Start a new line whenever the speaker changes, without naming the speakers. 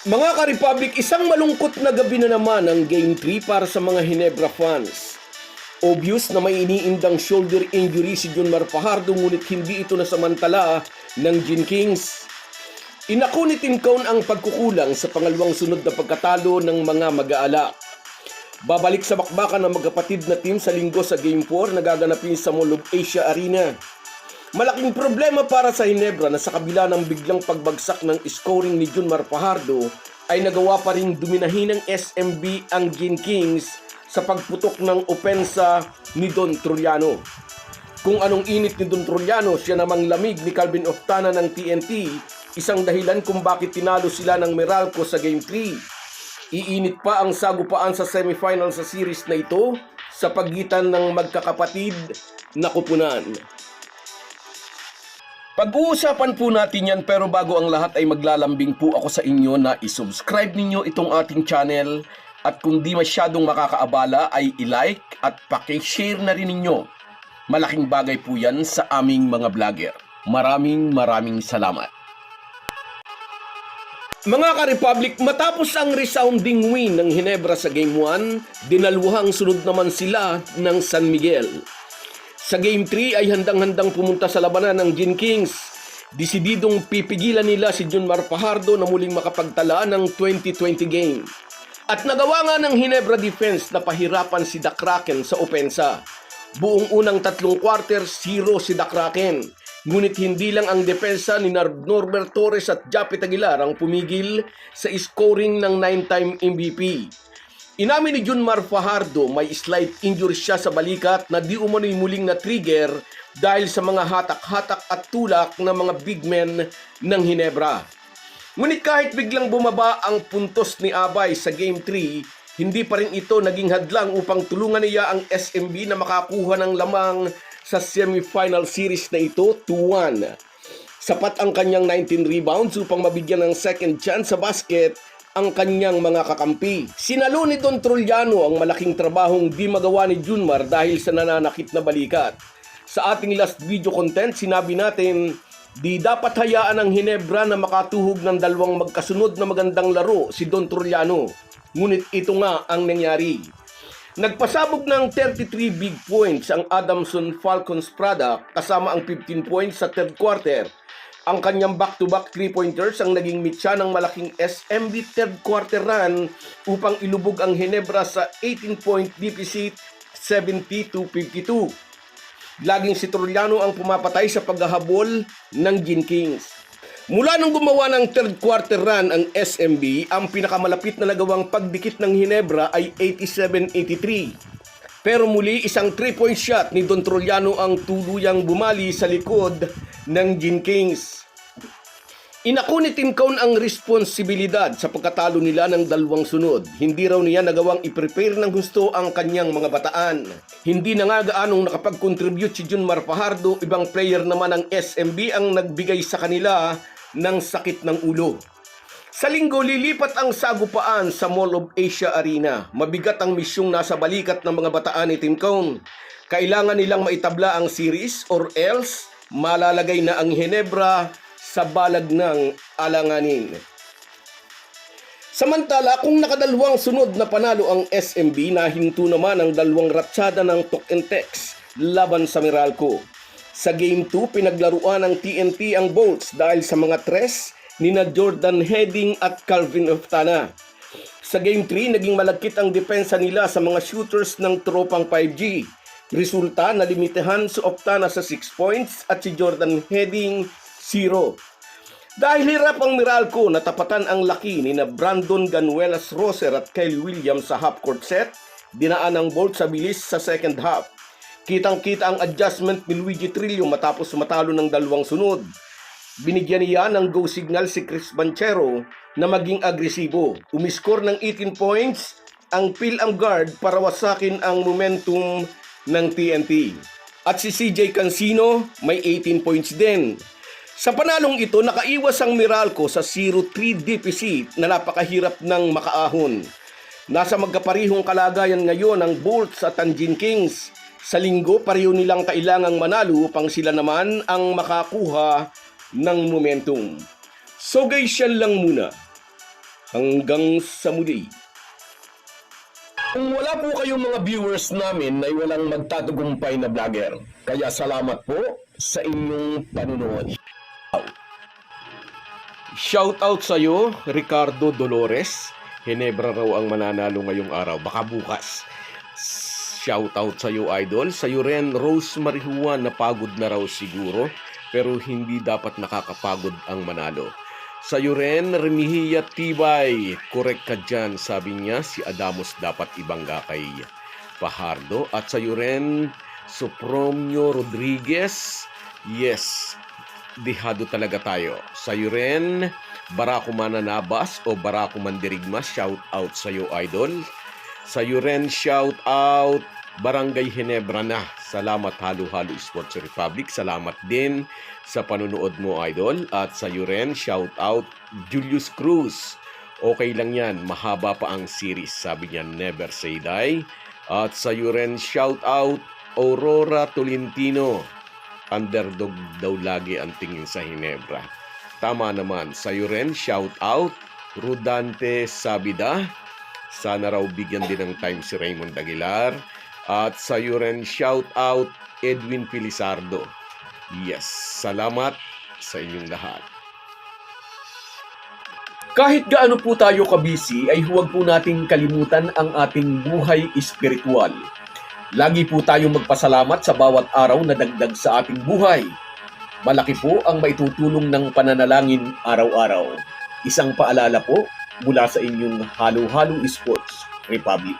Mga ka-Republic, isang malungkot na gabi na naman ang Game 3 para sa mga Ginebra fans. Obvious na may iniindang shoulder injury si Junmar Fajardo ngunit hindi ito nasamantala ng Gin Kings. Inako ni Tim Cone ang pagkukulang sa pangalawang sunod na pagkatalo ng mga mag-aalak. Babalik sa bakbakan ng magkapatid na team sa linggo sa Game 4 na gaganapin sa Mall of Asia Arena. Malaking problema para sa Ginebra na sa kabila ng biglang pagbagsak ng scoring ni Junmar Fajardo ay nagawa pa ring duminahin ng SMB ang Gin Kings sa pagputok ng opensa ni Don Trollano. Kung anong init ni Don Trollano, siya namang lamig ni Calvin Oftana ng TNT, isang dahilan kung bakit tinalo sila ng Meralco sa Game 3. Iinit pa ang sagupaan sa semifinal sa series na ito sa pagitan ng magkakapatid na kupunan. Pag-uusapan po natin yan, pero bago ang lahat ay maglalambing po ako sa inyo na isubscribe ninyo itong ating channel at kung di masyadong makakaabala ay i-like at paki-share na rin ninyo. Malaking bagay po yan sa aming mga vlogger. Maraming salamat. Mga ka-Republic, matapos ang resounding win ng Ginebra sa Game 1, dinaluhang sunod naman sila ng San Miguel. Sa Game 3 ay handang-handang pumunta sa labanan ng Gin Kings. Desididong pipigilan nila si Junmar Fajardo na muling makapagtala ng 2020 game. At nagawa nga ng Ginebra defense na pahirapan si The Kraken sa opensa. Buong unang tatlong quarter, 0 si The Kraken. Ngunit hindi lang ang depensa ni Norbert Torres at Japet Aguilar ang pumigil sa scoring ng 9-time MVP. Inamin ni Junmar Fajardo may slight injury siya sa balikat na di umano'y muling na-trigger dahil sa mga hatak-hatak at tulak ng mga big men ng Ginebra. Ngunit kahit biglang bumaba ang puntos ni Abay sa Game 3, hindi pa rin ito naging hadlang upang tulungan niya ang SMB na makakuha ng lamang sa semifinal series na ito 2-1. Sapat ang kanyang 19 rebounds upang mabigyan ng second chance sa basket ang kanyang mga kakampi. Sinalo ni Don Trollano ang malaking trabahong di magawa ni Junmar dahil sa nananakit na balikat. Sa ating last video content, sinabi natin, di dapat hayaan ang Ginebra na makatuhog ng dalawang magkasunod na magandang laro si Don Trollano. Ngunit ito nga ang nangyari. Nagpasabog ng 33 big points ang Adamson Falcons product kasama ang 15 points sa third quarter. Ang kanyang back-to-back 3-pointers ang naging mitya ng malaking SMB third quarter run upang ilubog ang Ginebra sa 18-point deficit 70-52. Laging si Trollano ang pumapatay sa paghahabol ng Gin Kings. Mula nung gumawa ng third quarter run ang SMB, ang pinakamalapit na nagawang pagdikit ng Ginebra ay 87-83. Pero muli, isang 3-point shot ni Don Trollano ang tuluyang bumali sa likod ng Gin Kings. Inako ni Tim Cone ang responsibilidad sa pagkatalo nila ng dalawang sunod. Hindi raw niya nagawang i-prepare ng gusto ang kanyang mga bataan. Hindi na nga gaanong nakapag-contribute si Junmar Fajardo, ibang player naman ng SMB ang nagbigay sa kanila ng sakit ng ulo. Sa linggo, lilipat ang sagupaan sa Mall of Asia Arena. Mabigat ang misyong nasa balikat ng mga bataan ni Tim Cone. Kailangan nilang maitabla ang series or else malalagay na ang Ginebra sa balag ng alanganin. Samantala, kung nakadalawang sunod na panalo ang SMB, nahinto naman ang dalawang ratsada ng Tok and Tex laban sa Meralco. Sa Game 2, pinaglaruan ng TNT ang Bolts dahil sa mga tres nina Jordan Heading at Calvin Oftana. Sa Game 3, naging malagkit ang depensa nila sa mga shooters ng tropang 5G. Resulta, nalimitahan si Oftana sa 6 points at si Jordan Heading 0. Dahil hirap ang Meralco, natapatan ang laki ni na Brandon Ganuelas Roser at Kyle Williams sa half-court set, dinaan ang Bolts sa bilis sa second half. Kitang-kita ang adjustment ni Luigi Trillo matapos matalo ng dalawang sunod. Binigyan niya ng go signal si Chris Banchero na maging agresibo. Umiskor ng 18 points ang Phil-Am guard para wasakin ang momentum ng TNT. At si CJ Cancino may 18 points din. Sa panalong ito, nakaiwas ang Meralco sa 0-3 deficit na napakahirap ng makaahon. Nasa magkaparihong kalagayan ngayon ang Bolts at ang Gin Kings. Sa linggo, pareho nilang kailangang manalo upang sila naman ang makakuha ng momentum. So guys, yan lang muna. Hanggang sa muli. Kung wala po kayong mga viewers namin ay walang magtatagumpay na vlogger. Kaya salamat po sa inyong panunood. Shoutout sa iyo, Ricardo Dolores. Hinebra raw ang mananalo ngayong araw. Baka bukas. Shoutout sa iyo, idol. Sa iyo rin, Rosemary Juan, napagod na raw siguro. Pero hindi dapat nakakapagod ang manalo. Sa iyo rin, Remihia Tibay. Correct ka dyan, sabi niya. Si Adamos dapat ibangga kay Fajardo. At sa iyo rin, Sopromio Rodriguez. Yes, dihado talaga tayo. Sa iyo rin, Barako Mananabas o Barako Mandirigmas, shout out sa iyo, idol. Sa iyo rin, shout out Barangay Hinebra na. Salamat Halo-Halo Sports Republic. Salamat din sa panunood mo, idol. At sa iyo rin, shout out Julius Cruz. Okay lang yan, mahaba pa ang series, sabi niya, never say die. At sa iyo rin, shout out Aurora Tolentino. Underdog daw lagi ang tingin sa Hinebra. Tama naman. Sa iyo rin, shout out Rudante Sabida. Sana raw bigyan din ng time si Raymond Aguilar. At sa iyo rin, shout out Edwin Pilisardo. Yes, salamat sa inyong lahat. Kahit gaano po tayo kabisi, ay huwag po nating kalimutan ang ating buhay espiritual. Lagi po tayong magpasalamat sa bawat araw na dagdag sa ating buhay. Malaki po ang maitutulong ng pananalangin araw-araw. Isang paalala po mula sa inyong Halo-Halo Sports Republic.